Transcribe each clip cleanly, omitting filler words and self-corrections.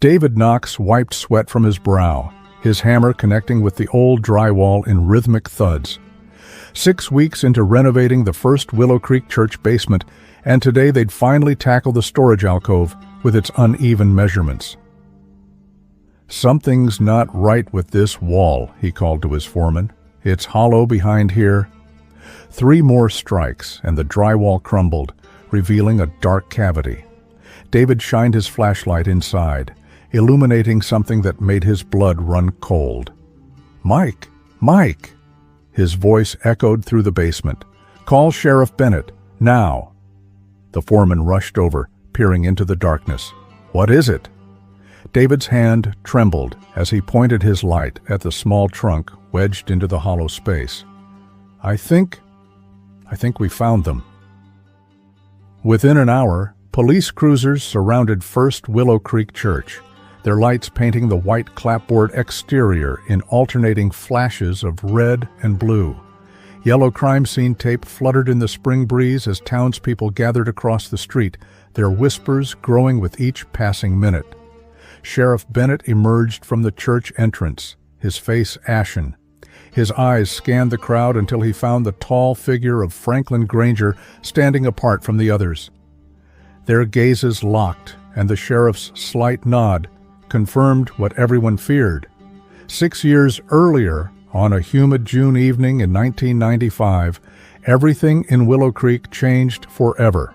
David Knox wiped sweat from his brow, his hammer connecting with the old drywall in rhythmic thuds. 6 weeks into renovating the first Willow Creek Church basement, and today they'd finally tackle the storage alcove with its uneven measurements. "Something's not right with this wall," he called to his foreman. "It's hollow behind here." 3 more strikes, and the drywall crumbled, revealing a dark cavity. David shined his flashlight inside, illuminating something that made his blood run cold. "Mike! Mike!" His voice echoed through the basement. "Call Sheriff Bennett, now!" The foreman rushed over, peering into the darkness. "What is it?" David's hand trembled as he pointed his light at the small trunk wedged into the hollow space. I think we found them." Within an hour, police cruisers surrounded First Willow Creek Church, their lights painting the white clapboard exterior in alternating flashes of red and blue. Yellow crime scene tape fluttered in the spring breeze as townspeople gathered across the street, their whispers growing with each passing minute. Sheriff Bennett emerged from the church entrance, his face ashen. His eyes scanned the crowd until he found the tall figure of Franklin Granger standing apart from the others. Their gazes locked, and the sheriff's slight nod confirmed what everyone feared. 6 years earlier, on a humid June evening in 1995, everything in Willow Creek changed forever.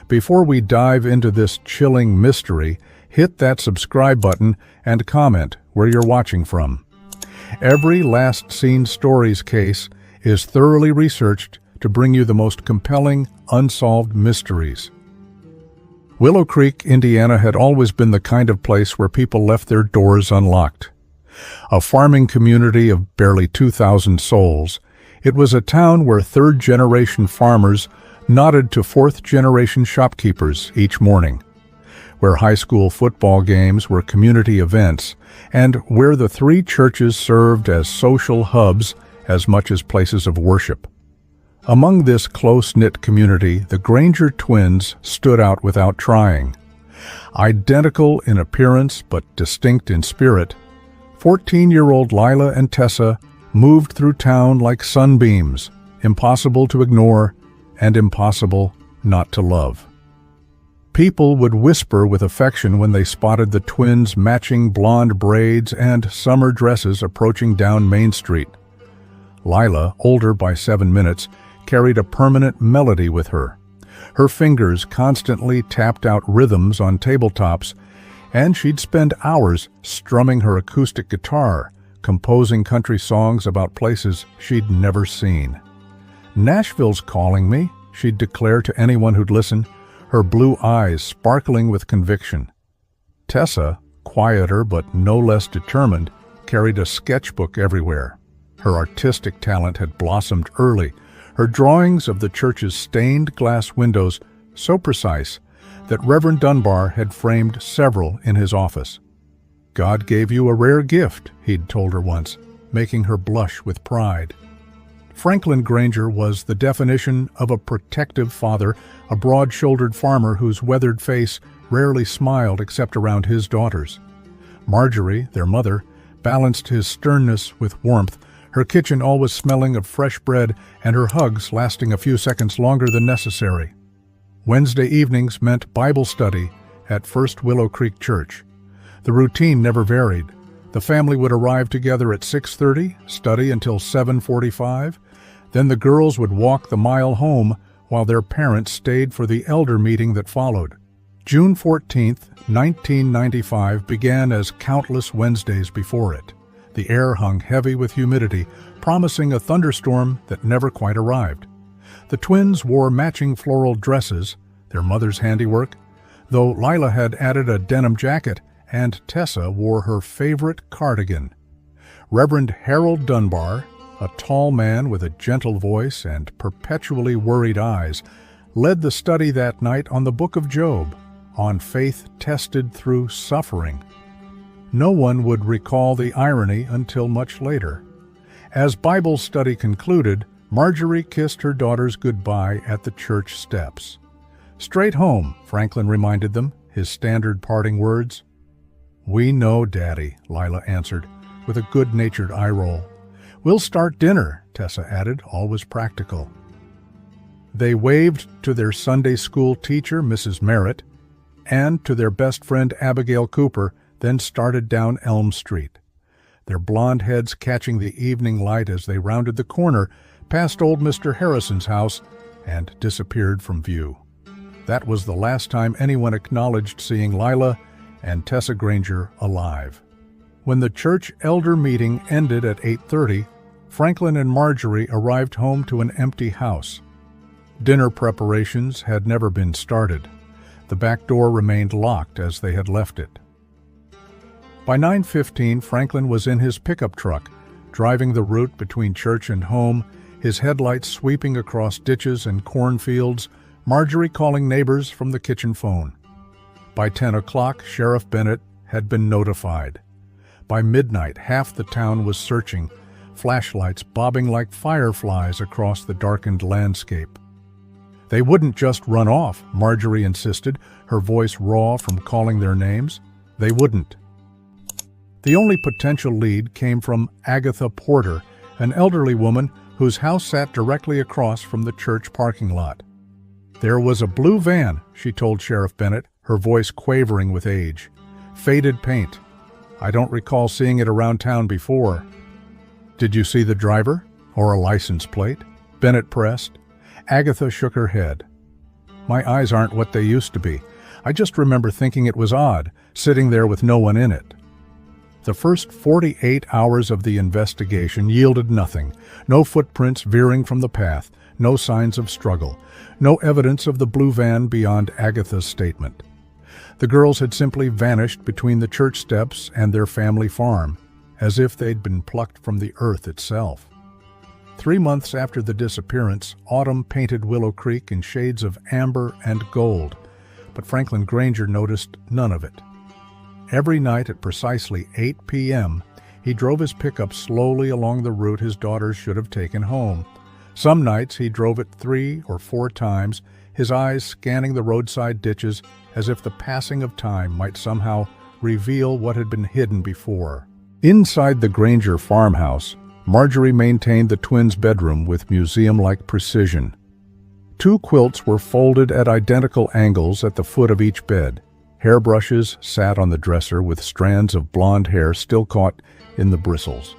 Before we dive into this chilling mystery, hit that subscribe button and comment where you're watching from. Every Last Seen Stories case is thoroughly researched to bring you the most compelling, unsolved mysteries. Willow Creek, Indiana had always been the kind of place where people left their doors unlocked. A farming community of barely 2,000 souls, it was a town where third-generation farmers nodded to fourth-generation shopkeepers each morning, where high school football games were community events, and where the 3 churches served as social hubs as much as places of worship. Among this close-knit community, the Granger twins stood out without trying. Identical in appearance but distinct in spirit, 14-year-old Lila and Tessa moved through town like sunbeams, impossible to ignore and impossible not to love. People would whisper with affection when they spotted the twins' matching blonde braids and summer dresses approaching down Main Street. Lila, older by 7 minutes, carried a permanent melody with her. Her fingers constantly tapped out rhythms on tabletops, and she'd spend hours strumming her acoustic guitar, composing country songs about places she'd never seen. "Nashville's calling me," she'd declare to anyone who'd listen, her blue eyes sparkling with conviction. Tessa, quieter but no less determined, carried a sketchbook everywhere. Her artistic talent had blossomed early, her drawings of the church's stained glass windows so precise that Reverend Dunbar had framed several in his office. "God gave you a rare gift," he'd told her once, making her blush with pride. Franklin Granger was the definition of a protective father, a broad-shouldered farmer whose weathered face rarely smiled except around his daughters. Marjorie, their mother, balanced his sternness with warmth, her kitchen always smelling of fresh bread and her hugs lasting a few seconds longer than necessary. Wednesday evenings meant Bible study at First Willow Creek Church. The routine never varied. The family would arrive together at 6:30, study until 7:45. Then the girls would walk the mile home while their parents stayed for the elder meeting that followed. June 14th, 1995 began as countless Wednesdays before it. The air hung heavy with humidity, promising a thunderstorm that never quite arrived. The twins wore matching floral dresses, their mother's handiwork, though Lila had added a denim jacket and Tessa wore her favorite cardigan. Reverend Harold Dunbar, a tall man with a gentle voice and perpetually worried eyes, led the study that night on the Book of Job, on faith tested through suffering. No one would recall the irony until much later. As Bible study concluded, Marjorie kissed her daughters goodbye at the church steps. "Straight home," Franklin reminded them, his standard parting words. "We know, Daddy," Lila answered, with a good-natured eye roll. "We'll start dinner," Tessa added, always practical. They waved to their Sunday school teacher, Mrs. Merritt, and to their best friend Abigail Cooper, then started down Elm Street, their blonde heads catching the evening light as they rounded the corner past old Mr. Harrison's house and disappeared from view. That was the last time anyone acknowledged seeing Lila and Tessa Granger alive. When the church elder meeting ended at 8:30, Franklin and Marjorie arrived home to an empty house. Dinner preparations had never been started. The back door remained locked as they had left it. By 9:15, Franklin was in his pickup truck, driving the route between church and home, his headlights sweeping across ditches and cornfields, Marjorie calling neighbors from the kitchen phone. By 10 o'clock, Sheriff Bennett had been notified. By midnight, half the town was searching, flashlights bobbing like fireflies across the darkened landscape. They wouldn't just run off, Marjorie insisted, her voice raw from calling their names. They wouldn't. The only potential lead came from Agatha Porter, an elderly woman whose house sat directly across from the church parking lot. "There was a blue van," she told Sheriff Bennett, her voice quavering with age. "Faded paint. I don't recall seeing it around town before." "Did you see the driver? Or a license plate?" Bennett pressed. Agatha shook her head. "My eyes aren't what they used to be. I just remember thinking it was odd, sitting there with no one in it." The first 48 hours of the investigation yielded nothing. No footprints veering from the path, no signs of struggle, no evidence of the blue van beyond Agatha's statement. The girls had simply vanished between the church steps and their family farm, as if they'd been plucked from the earth itself. 3 months after the disappearance, autumn painted Willow Creek in shades of amber and gold, but Franklin Granger noticed none of it. Every night at precisely 8 p.m., he drove his pickup slowly along the route his daughters should have taken home. Some nights he drove it 3 or 4 times, his eyes scanning the roadside ditches as if the passing of time might somehow reveal what had been hidden before. Inside the Granger farmhouse, Marjorie maintained the twins' bedroom with museum-like precision. 2 quilts were folded at identical angles at the foot of each bed. Hairbrushes sat on the dresser with strands of blonde hair still caught in the bristles.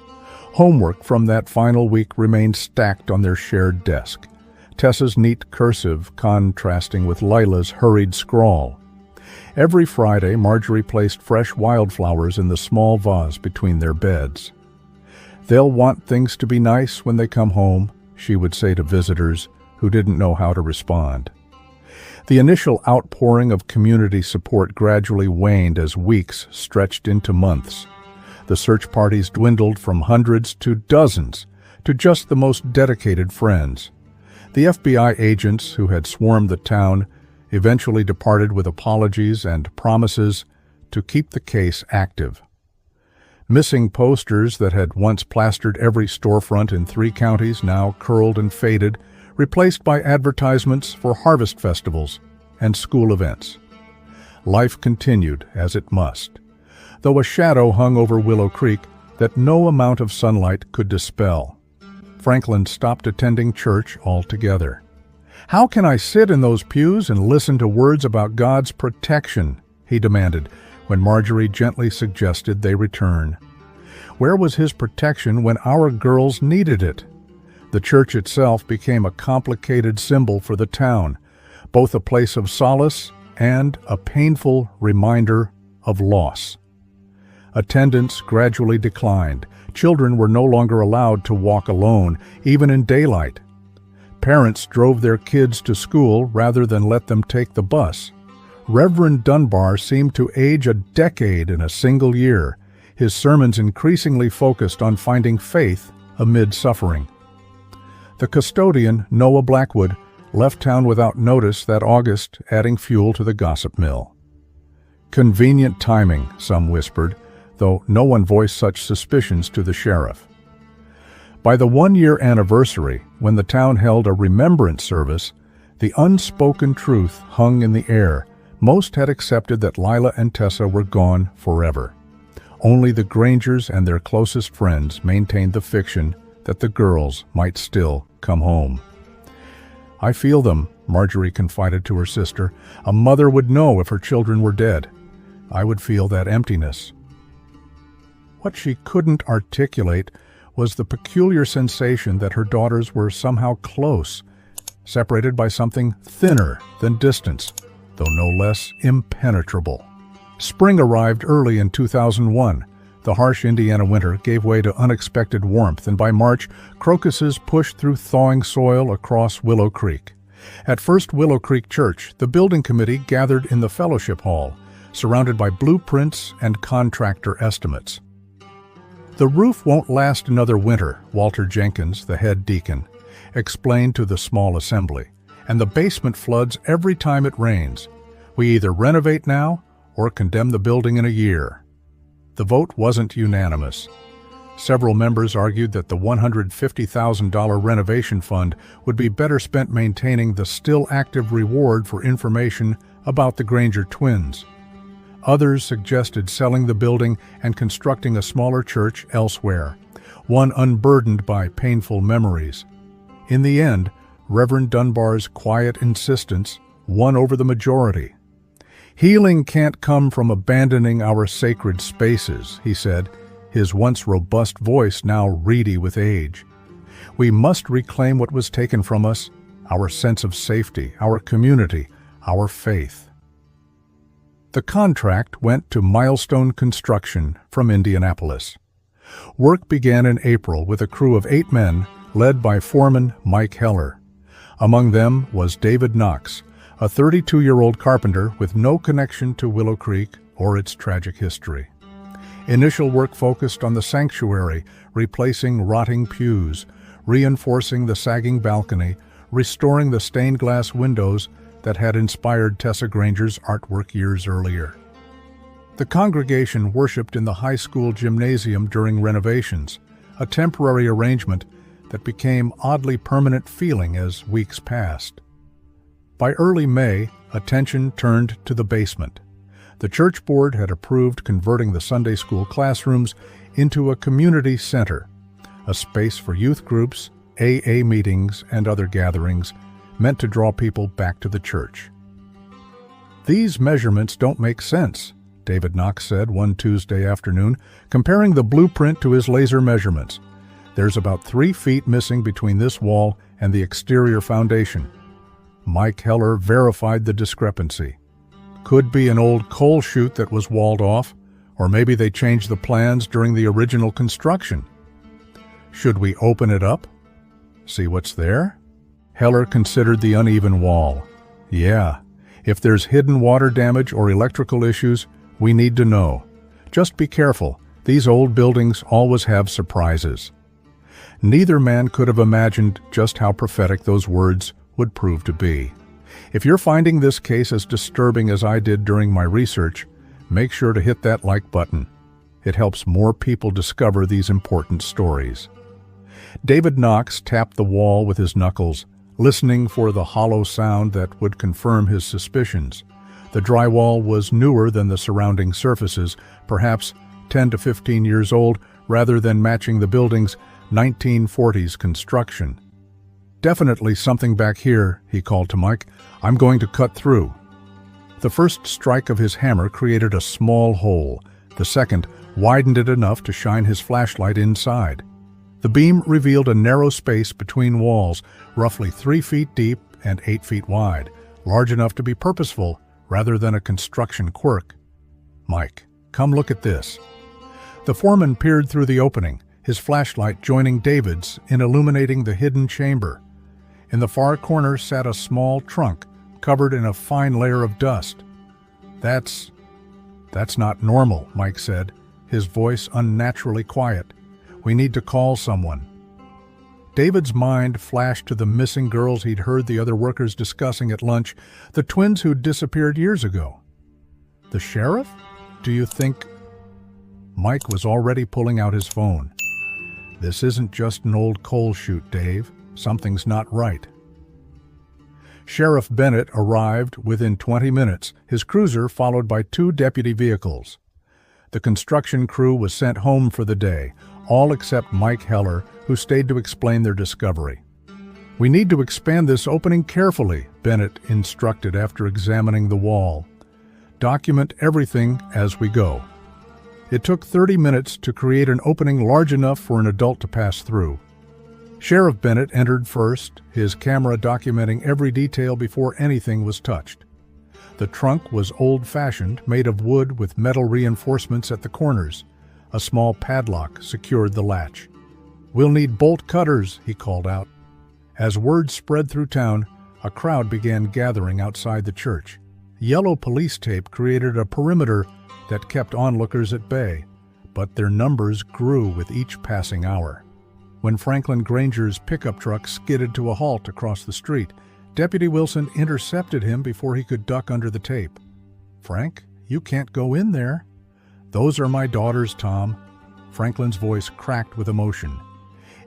Homework from that final week remained stacked on their shared desk, Tessa's neat cursive contrasting with Lila's hurried scrawl. Every Friday, Marjorie placed fresh wildflowers in the small vase between their beds. "They'll want things to be nice when they come home," she would say to visitors who didn't know how to respond. The initial outpouring of community support gradually waned as weeks stretched into months. The search parties dwindled from hundreds to dozens, to just the most dedicated friends. The FBI agents who had swarmed the town eventually departed with apologies and promises to keep the case active. Missing posters that had once plastered every storefront in 3 counties now curled and faded, replaced by advertisements for harvest festivals and school events. Life continued as it must, though a shadow hung over Willow Creek that no amount of sunlight could dispel. Franklin stopped attending church altogether. "How can I sit in those pews and listen to words about God's protection?" he demanded, when Marjorie gently suggested they return. Where was his protection when our girls needed it? The church itself became a complicated symbol for the town, both a place of solace and a painful reminder of loss. Attendance gradually declined. Children were no longer allowed to walk alone, even in daylight. Parents drove their kids to school rather than let them take the bus. Reverend Dunbar seemed to age a decade in a single year, his sermons increasingly focused on finding faith amid suffering. The custodian, Noah Blackwood, left town without notice that August, adding fuel to the gossip mill. Convenient timing, some whispered, though no one voiced such suspicions to the sheriff. By the 1-year anniversary, when the town held a remembrance service, the unspoken truth hung in the air, Most had accepted that Lila and Tessa were gone forever. Only the Grangers and their closest friends maintained the fiction that the girls might still come home. "I feel them," Marjorie confided to her sister. "A mother would know if her children were dead. I would feel that emptiness." What she couldn't articulate was the peculiar sensation that her daughters were somehow close, separated by something thinner than distance, though no less impenetrable. Spring arrived early in 2001. The harsh Indiana winter gave way to unexpected warmth, and by March, crocuses pushed through thawing soil across Willow Creek. At First Willow Creek Church, the building committee gathered in the fellowship hall, surrounded by blueprints and contractor estimates. "The roof won't last another winter," Walter Jenkins, the head deacon, explained to the small assembly, "and the basement floods every time it rains. We either renovate now or condemn the building in a year." The vote wasn't unanimous. Several members argued that the $150,000 renovation fund would be better spent maintaining the still active reward for information about the Granger twins. Others suggested selling the building and constructing a smaller church elsewhere, one unburdened by painful memories. In the end, Reverend Dunbar's quiet insistence won over the majority. "Healing can't come from abandoning our sacred spaces," he said, his once robust voice now reedy with age. "We must reclaim what was taken from us, our sense of safety, our community, our faith." The contract went to Milestone Construction from Indianapolis. Work began in April with a crew of 8 men led by foreman Mike Heller. Among them was David Knox, a 32-year-old carpenter with no connection to Willow Creek or its tragic history. Initial work focused on the sanctuary, replacing rotting pews, reinforcing the sagging balcony, restoring the stained glass windows that had inspired Tessa Granger's artwork years earlier. The congregation worshipped in the high school gymnasium during renovations, a temporary arrangement that became oddly permanent feeling as weeks passed. By early May, attention turned to the basement. The church board had approved converting the Sunday school classrooms into a community center, a space for youth groups, AA meetings, and other gatherings meant to draw people back to the church. "These measurements don't make sense," David Knox said one Tuesday afternoon, comparing the blueprint to his laser measurements. "There's about 3 feet missing between this wall and the exterior foundation." Mike Heller verified the discrepancy. "Could be an old coal chute that was walled off, or maybe they changed the plans during the original construction." "Should we open it up? See what's there?" Heller considered the uneven wall. "Yeah, if there's hidden water damage or electrical issues, we need to know. Just be careful. These old buildings always have surprises." Neither man could have imagined just how prophetic those words would prove to be. If you're finding this case as disturbing as I did during my research, make sure to hit that like button. It helps more people discover these important stories. David Knox tapped the wall with his knuckles, listening for the hollow sound that would confirm his suspicions. The drywall was newer than the surrounding surfaces, perhaps 10 to 15 years old, rather than matching the building's 1940s construction. "Definitely something back here," he called to Mike. "I'm going to cut through." The first strike of his hammer created a small hole. The second widened it enough to shine his flashlight inside. The beam revealed a narrow space between walls, roughly 3 feet deep and 8 feet wide, large enough to be purposeful rather than a construction quirk. "Mike, come look at this." The foreman peered through the opening, his flashlight joining David's in illuminating the hidden chamber. In the far corner sat a small trunk covered in a fine layer of dust. That's not normal," Mike said, his voice unnaturally quiet. "We need to call someone." David's mind flashed to the missing girls he'd heard the other workers discussing at lunch, the twins who'd disappeared years ago. "The sheriff? Do you think—" Mike was already pulling out his phone. "This isn't just an old coal chute, Dave. Something's not right." Sheriff Bennett arrived within 20 minutes, his cruiser followed by 2 deputy vehicles. The construction crew was sent home for the day, all except Mike Heller, who stayed to explain their discovery. "We need to expand this opening carefully," Bennett instructed after examining the wall. "Document everything as we go." It took 30 minutes to create an opening large enough for an adult to pass through. Sheriff Bennett entered first, his camera documenting every detail before anything was touched. The trunk was old-fashioned, made of wood with metal reinforcements at the corners. A small padlock secured the latch. "We'll need bolt cutters," he called out. As word spread through town, a crowd began gathering outside the church. Yellow police tape created a perimeter that kept onlookers at bay, but their numbers grew with each passing hour. When Franklin Granger's pickup truck skidded to a halt across the street, Deputy Wilson intercepted him before he could duck under the tape. "Frank, you can't go in there." "Those are my daughters, Tom." Franklin's voice cracked with emotion.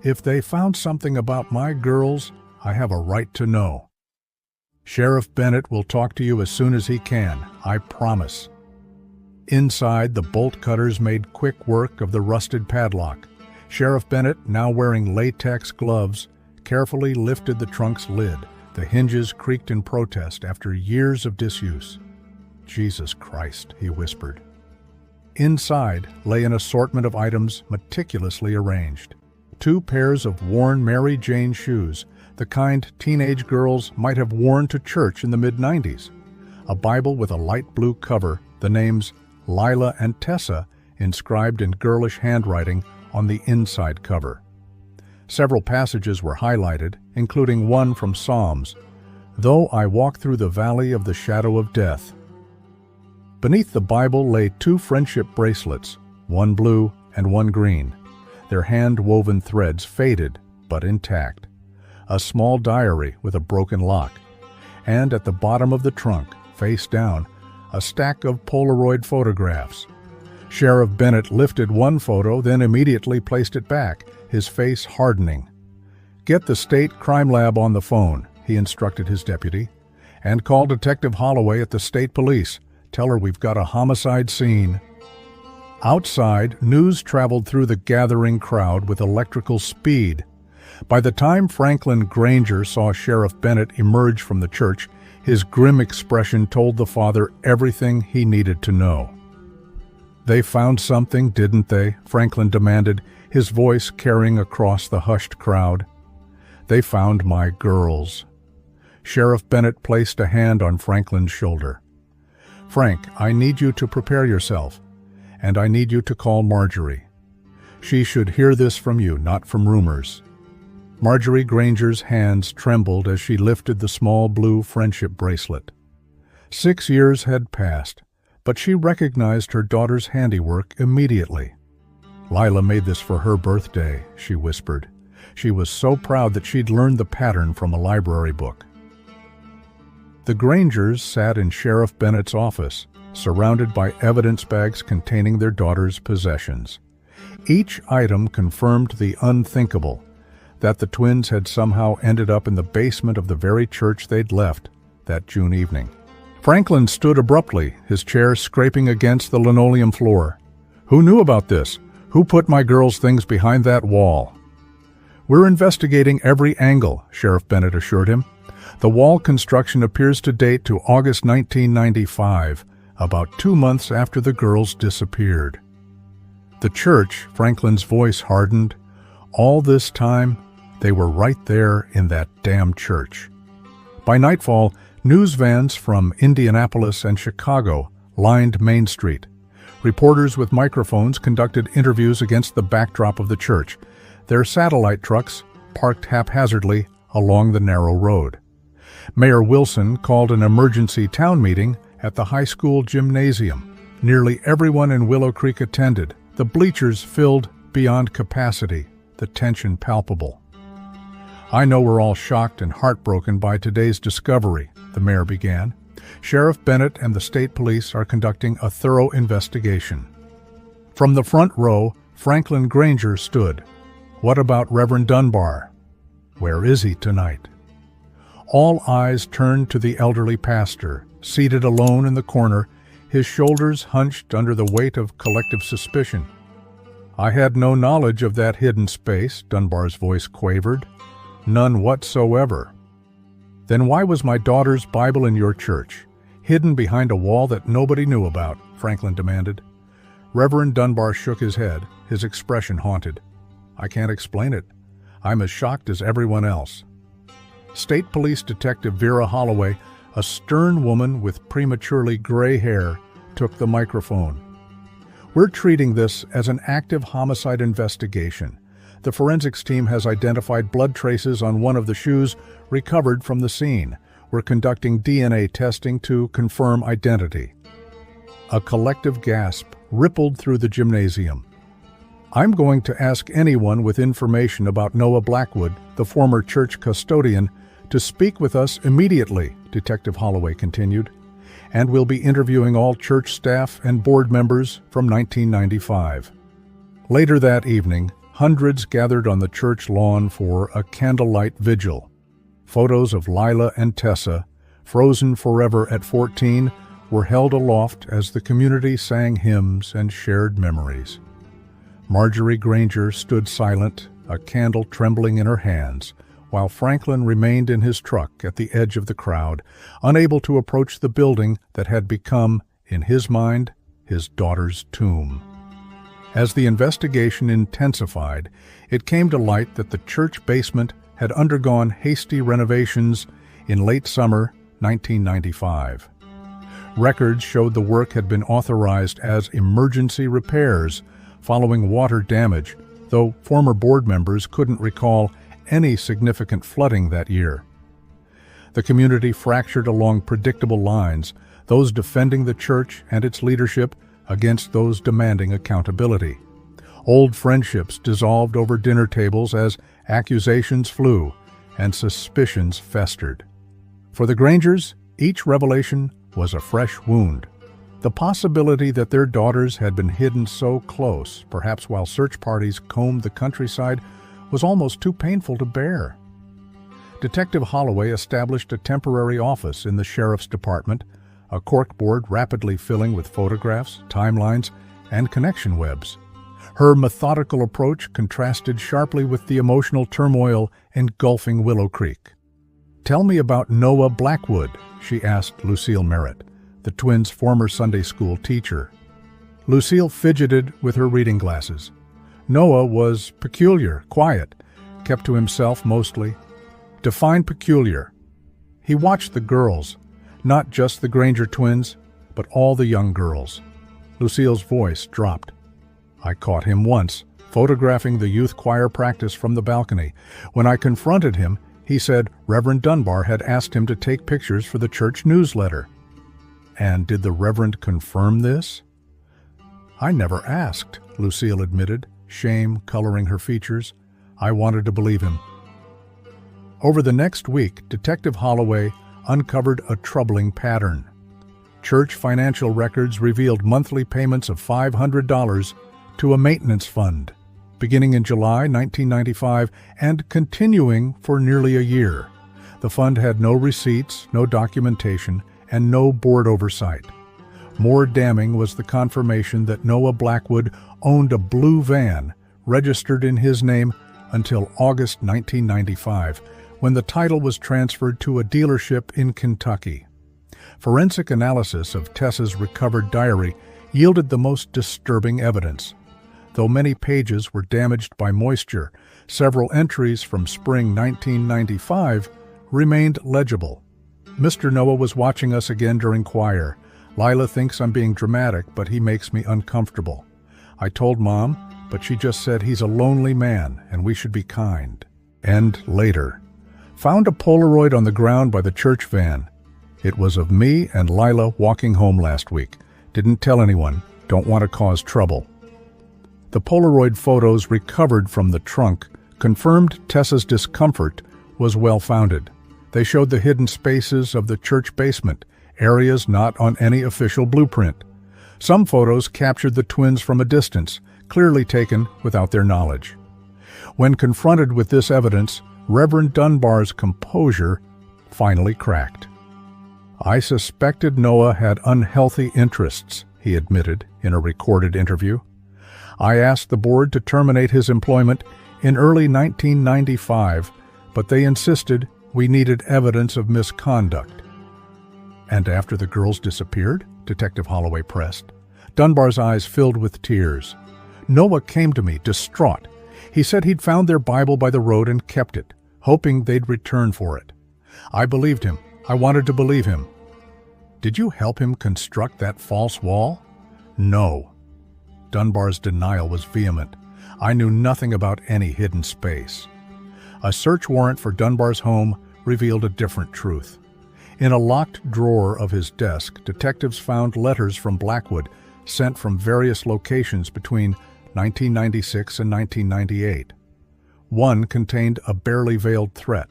"If they found something about my girls, I have a right to know." "Sheriff Bennett will talk to you as soon as he can, I promise." Inside, the bolt cutters made quick work of the rusted padlock. Sheriff Bennett, now wearing latex gloves, carefully lifted the trunk's lid. The hinges creaked in protest after years of disuse. "Jesus Christ," he whispered. Inside lay an assortment of items meticulously arranged. 2 pairs of worn Mary Jane shoes, the kind teenage girls might have worn to church in the mid-90s. A Bible with a light blue cover, the names Lila and Tessa inscribed in girlish handwriting on the inside cover. Several passages were highlighted, including one from Psalms, "Though I walk through the valley of the shadow of death." Beneath the Bible lay 2 friendship bracelets, one blue and one green. Their hand-woven threads faded but intact. A small diary with a broken lock. And at the bottom of the trunk, face down, a stack of Polaroid photographs. Sheriff Bennett lifted one photo, then immediately placed it back, his face hardening. "Get the state crime lab on the phone," he instructed his deputy, "and call Detective Holloway at the state police. Tell her we've got a homicide scene." Outside, news traveled through the gathering crowd with electrical speed. By the time Franklin Granger saw Sheriff Bennett emerge from the church, his grim expression told the father everything he needed to know. "They found something, didn't they?" Franklin demanded, his voice carrying across the hushed crowd. "They found my girls." Sheriff Bennett placed a hand on Franklin's shoulder. "Frank, I need you to prepare yourself, and I need you to call Marjorie. She should hear this from you, not from rumors." Marjorie Granger's hands trembled as she lifted the small blue friendship bracelet. 6 years had passed, but she recognized her daughter's handiwork immediately. "Lila made this for her birthday," she whispered. She was so proud that she'd learned the pattern from a library book. The Grangers sat in Sheriff Bennett's office, surrounded by evidence bags containing their daughter's possessions. Each item confirmed the unthinkable, that the twins had somehow ended up in the basement of the very church they'd left that June evening. Franklin stood abruptly, his chair scraping against the linoleum floor. "Who knew about this? Who put my girls' things behind that wall?" "We're investigating every angle," Sheriff Bennett assured him. "The wall construction appears to date to August 1995, about 2 months after the girls disappeared." The church, Franklin's voice hardened. All this time, they were right there in that damn church. By nightfall, news vans from Indianapolis and Chicago lined Main Street. Reporters with microphones conducted interviews against the backdrop of the church, their satellite trucks parked haphazardly along the narrow road. Mayor Wilson called an emergency town meeting at the high school gymnasium. Nearly everyone in Willow Creek attended, the bleachers filled beyond capacity, the tension palpable. "I know we're all shocked and heartbroken by today's discovery," the mayor began. "Sheriff Bennett and the state police are conducting a thorough investigation." From the front row, Franklin Granger stood. "What about Reverend Dunbar? Where is he tonight?" All eyes turned to the elderly pastor, seated alone in the corner, his shoulders hunched under the weight of collective suspicion. "I had no knowledge of that hidden space," Dunbar's voice quavered. "None whatsoever." "Then why was my daughter's Bible in your church, hidden behind a wall that nobody knew about?" Franklin demanded. Reverend Dunbar shook his head, his expression haunted. "I can't explain it. I'm as shocked as everyone else." State Police Detective Vera Holloway, a stern woman with prematurely gray hair, took the microphone. "We're treating this as an active homicide investigation. The forensics team has identified blood traces on one of the shoes recovered from the scene. We're conducting DNA testing to confirm identity." A collective gasp rippled through the gymnasium. "I'm going to ask anyone with information about Noah Blackwood, the former church custodian, to speak with us immediately," Detective Holloway continued. "And we'll be interviewing all church staff and board members from 1995. Later that evening, hundreds gathered on the church lawn for a candlelight vigil. Photos of Lila and Tessa, frozen forever at 14, were held aloft as the community sang hymns and shared memories. Marjorie Granger stood silent, a candle trembling in her hands, while Franklin remained in his truck at the edge of the crowd, unable to approach the building that had become, in his mind, his daughter's tomb. As the investigation intensified, it came to light that the church basement had undergone hasty renovations in late summer 1995. Records showed the work had been authorized as emergency repairs following water damage, though former board members couldn't recall any significant flooding that year. The community fractured along predictable lines, those defending the church and its leadership against those demanding accountability. Old friendships dissolved over dinner tables as accusations flew and suspicions festered. For the Grangers, each revelation was a fresh wound. The possibility that their daughters had been hidden so close, perhaps while search parties combed the countryside, was almost too painful to bear. Detective Holloway established a temporary office in the sheriff's department, a corkboard rapidly filling with photographs, timelines, and connection webs. Her methodical approach contrasted sharply with the emotional turmoil engulfing Willow Creek. "Tell me about Noah Blackwood," she asked Lucille Merritt, the twins' former Sunday school teacher. Lucille fidgeted with her reading glasses. Noah was peculiar, quiet, kept to himself mostly. Define peculiar. He watched the girls, not just the Granger twins, but all the young girls. Lucille's voice dropped. "I caught him once, photographing the youth choir practice from the balcony. When I confronted him, he said Reverend Dunbar had asked him to take pictures for the church newsletter." "And did the Reverend confirm this?" "I never asked," Lucille admitted, shame coloring her features. "I wanted to believe him." Over the next week, Detective Holloway uncovered a troubling pattern. Church financial records revealed monthly payments of $500 to a maintenance fund, beginning in July 1995 and continuing for nearly a year. The fund had no receipts, no documentation, and no board oversight. More damning was the confirmation that Noah Blackwood owned a blue van registered in his name until August 1995, when the title was transferred to a dealership in Kentucky. Forensic analysis of Tessa's recovered diary yielded the most disturbing evidence. Though many pages were damaged by moisture, several entries from spring 1995 remained legible. "Mr. Noah was watching us again during choir. Lila thinks I'm being dramatic, but he makes me uncomfortable. I told Mom, but she just said he's a lonely man and we should be kind." And later, found a Polaroid on the ground by the church van. "It was of me and Lila walking home last week. Didn't tell anyone. Don't want to cause trouble." The Polaroid photos recovered from the trunk confirmed Tessa's discomfort was well-founded. They showed the hidden spaces of the church basement, areas not on any official blueprint. Some photos captured the twins from a distance, clearly taken without their knowledge. When confronted with this evidence, Reverend Dunbar's composure finally cracked. "I suspected Noah had unhealthy interests," he admitted in a recorded interview. "I asked the board to terminate his employment in early 1995, but they insisted we needed evidence of misconduct." "And after the girls disappeared?" Detective Holloway pressed. Dunbar's eyes filled with tears. "Noah came to me, distraught. He said he'd found their Bible by the road and kept it, hoping they'd return for it. I believed him. I wanted to believe him." "Did you help him construct that false wall?" "No." Dunbar's denial was vehement. "I knew nothing about any hidden space." A search warrant for Dunbar's home revealed a different truth. In a locked drawer of his desk, detectives found letters from Blackwood sent from various locations between 1996 and 1998. One contained a barely veiled threat.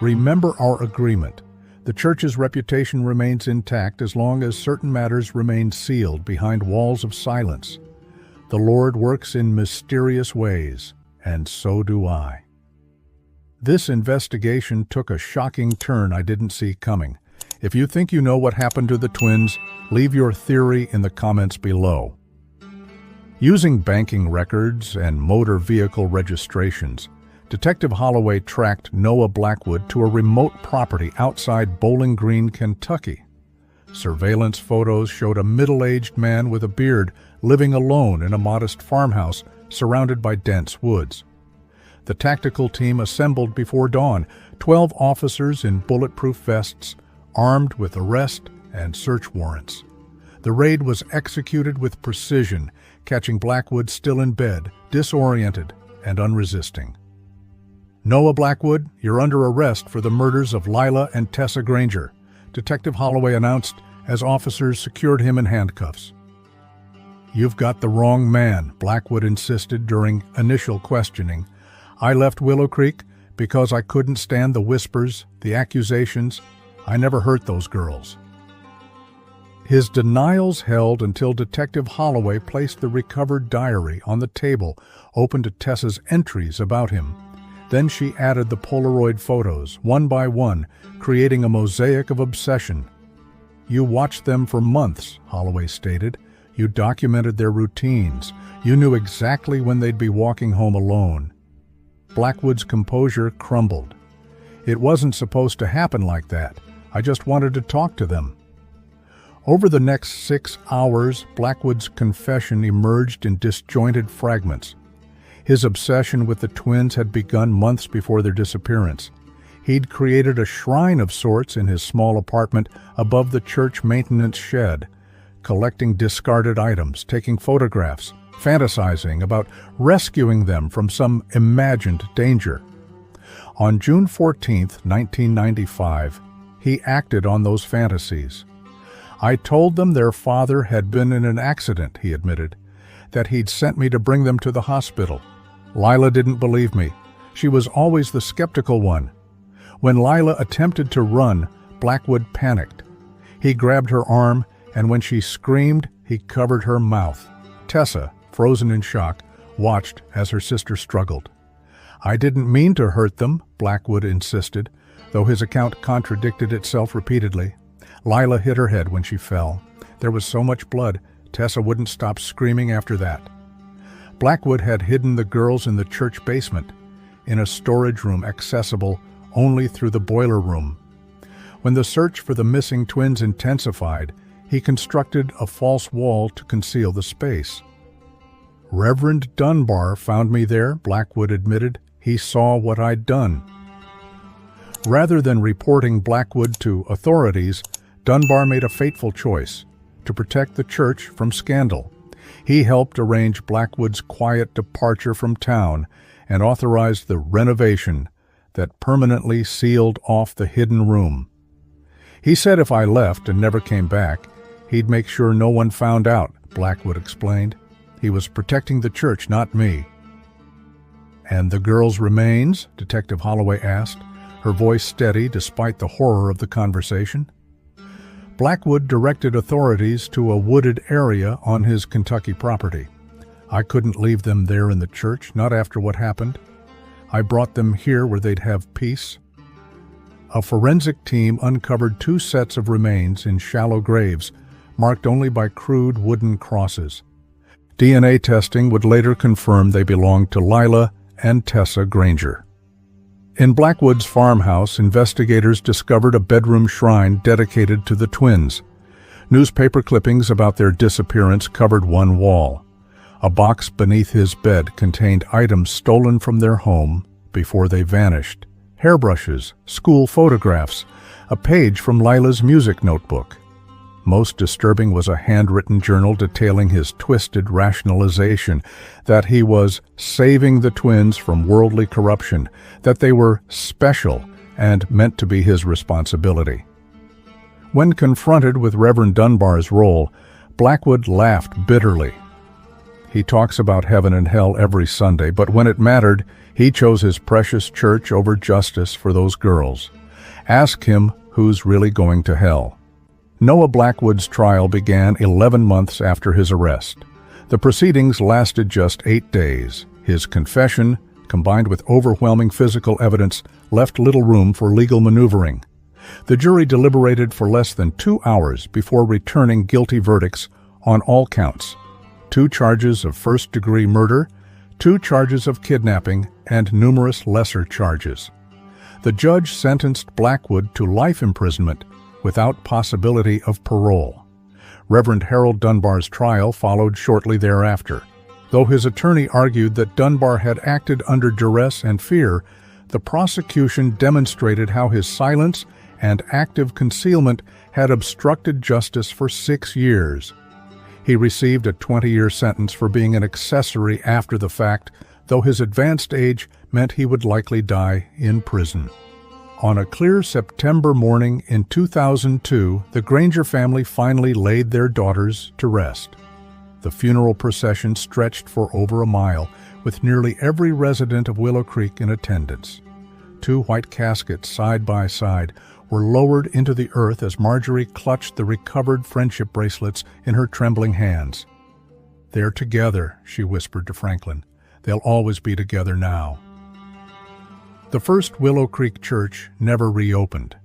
"Remember our agreement. The church's reputation remains intact as long as certain matters remain sealed behind walls of silence. The Lord works in mysterious ways, and so do I." This investigation took a shocking turn I didn't see coming. If you think you know what happened to the twins, leave your theory in the comments below. Using banking records and motor vehicle registrations, Detective Holloway tracked Noah Blackwood to a remote property outside Bowling Green, Kentucky. Surveillance photos showed a middle-aged man with a beard living alone in a modest farmhouse surrounded by dense woods. The tactical team assembled before dawn, 12 officers in bulletproof vests, armed with arrest and search warrants. The raid was executed with precision, catching Blackwood still in bed, disoriented and unresisting. "Noah Blackwood, you're under arrest for the murders of Lila and Tessa Granger," Detective Holloway announced as officers secured him in handcuffs. "You've got the wrong man," Blackwood insisted during initial questioning. "I left Willow Creek because I couldn't stand the whispers, the accusations. I never hurt those girls." His denials held until Detective Holloway placed the recovered diary on the table, open to Tessa's entries about him. Then she added the Polaroid photos, one by one, creating a mosaic of obsession. "You watched them for months," Holloway stated. "You documented their routines. You knew exactly when they'd be walking home alone." Blackwood's composure crumbled. "It wasn't supposed to happen like that. I just wanted to talk to them." Over the next 6 hours, Blackwood's confession emerged in disjointed fragments. His obsession with the twins had begun months before their disappearance. He'd created a shrine of sorts in his small apartment above the church maintenance shed, collecting discarded items, taking photographs, fantasizing about rescuing them from some imagined danger. On June 14, 1995, he acted on those fantasies. "I told them their father had been in an accident," he admitted, "that he'd sent me to bring them to the hospital. Lila didn't believe me. She was always the skeptical one. When Lila attempted to run, Blackwood panicked. He grabbed her arm, and when she screamed, he covered her mouth. Tessa, frozen in shock, watched as her sister struggled. "I didn't mean to hurt them," Blackwood insisted, though his account contradicted itself repeatedly. "Lila hit her head when she fell. There was so much blood, Tessa wouldn't stop screaming after that." Blackwood had hidden the girls in the church basement, in a storage room accessible only through the boiler room. When the search for the missing twins intensified, he constructed a false wall to conceal the space. "Reverend Dunbar found me there," Blackwood admitted. "He saw what I'd done." Rather than reporting Blackwood to authorities, Dunbar made a fateful choice: to protect the church from scandal. He helped arrange Blackwood's quiet departure from town and authorized the renovation that permanently sealed off the hidden room. "He said if I left and never came back, he'd make sure no one found out," Blackwood explained. "He was protecting the church, not me." "And the girls' remains?" Detective Holloway asked, her voice steady despite the horror of the conversation. Blackwood directed authorities to a wooded area on his Kentucky property. "I couldn't leave them there in the church, not after what happened. I brought them here where they'd have peace." A forensic team uncovered 2 sets of remains in shallow graves, marked only by crude wooden crosses. DNA testing would later confirm they belonged to Lila and Tessa Granger. In Blackwood's farmhouse, investigators discovered a bedroom shrine dedicated to the twins. Newspaper clippings about their disappearance covered one wall. A box beneath his bed contained items stolen from their home before they vanished: hairbrushes, school photographs, a page from Lila's music notebook. Most disturbing was a handwritten journal detailing his twisted rationalization that he was saving the twins from worldly corruption, that they were special and meant to be his responsibility. When confronted with Reverend Dunbar's role, Blackwood laughed bitterly. He talks about heaven and hell every Sunday, but when it mattered, he chose his precious church over justice for those girls. Ask him who's really going to hell. Noah Blackwood's trial began 11 months after his arrest. The proceedings lasted just 8 days. His confession, combined with overwhelming physical evidence, left little room for legal maneuvering. The jury deliberated for less than 2 hours before returning guilty verdicts on all counts: 2 charges of first-degree murder, 2 charges of kidnapping, and numerous lesser charges. The judge sentenced Blackwood to life imprisonment without possibility of parole. Reverend Harold Dunbar's trial followed shortly thereafter. Though his attorney argued that Dunbar had acted under duress and fear, the prosecution demonstrated how his silence and active concealment had obstructed justice for 6 years. He received a 20-year sentence for being an accessory after the fact, though his advanced age meant he would likely die in prison. On a clear September morning in 2002, the Granger family finally laid their daughters to rest. The funeral procession stretched for over a mile, with nearly every resident of Willow Creek in attendance. 2 white caskets side by side were lowered into the earth as Marjorie clutched the recovered friendship bracelets in her trembling hands. "They're together," she whispered to Franklin. "They'll always be together now." The first Willow Creek Church never reopened.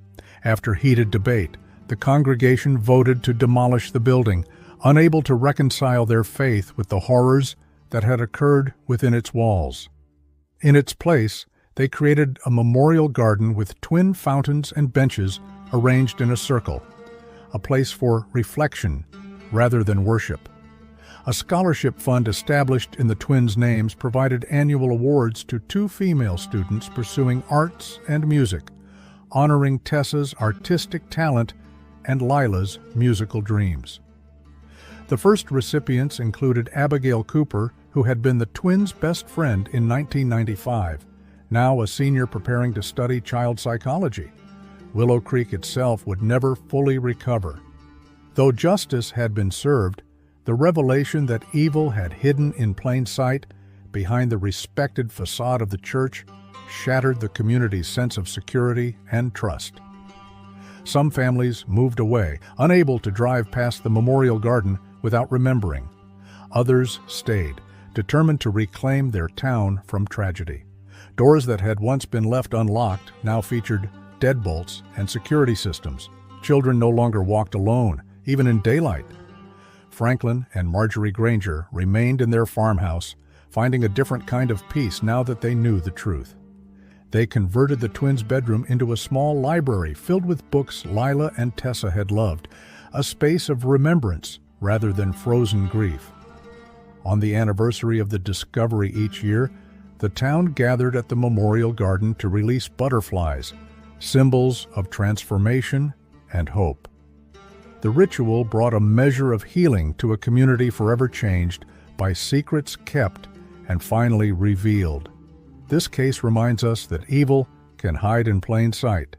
After heated debate, the congregation voted to demolish the building, unable to reconcile their faith with the horrors that had occurred within its walls. In its place, they created a memorial garden with twin fountains and benches arranged in a circle, a place for reflection rather than worship. A scholarship fund established in the twins' names provided annual awards to 2 female students pursuing arts and music, honoring Tessa's artistic talent and Lila's musical dreams. The first recipients included Abigail Cooper, who had been the twins' best friend in 1995, now a senior preparing to study child psychology. Willow Creek itself would never fully recover. Though justice had been served, the revelation that evil had hidden in plain sight behind the respected facade of the church shattered the community's sense of security and trust. Some families moved away, unable to drive past the memorial garden without remembering. Others stayed, determined to reclaim their town from tragedy. Doors that had once been left unlocked now featured deadbolts and security systems. Children no longer walked alone, even in daylight. Franklin and Marjorie Granger remained in their farmhouse, finding a different kind of peace now that they knew the truth. They converted the twins' bedroom into a small library filled with books Lila and Tessa had loved, a space of remembrance rather than frozen grief. On the anniversary of the discovery each year, the town gathered at the memorial garden to release butterflies, symbols of transformation and hope. The ritual brought a measure of healing to a community forever changed by secrets kept and finally revealed. This case reminds us that evil can hide in plain sight.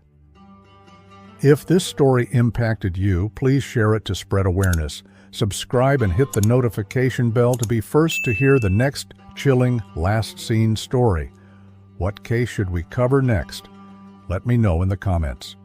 If this story impacted you, please share it to spread awareness. Subscribe and hit the notification bell to be first to hear the next chilling last seen story. What case should we cover next? Let me know in the comments.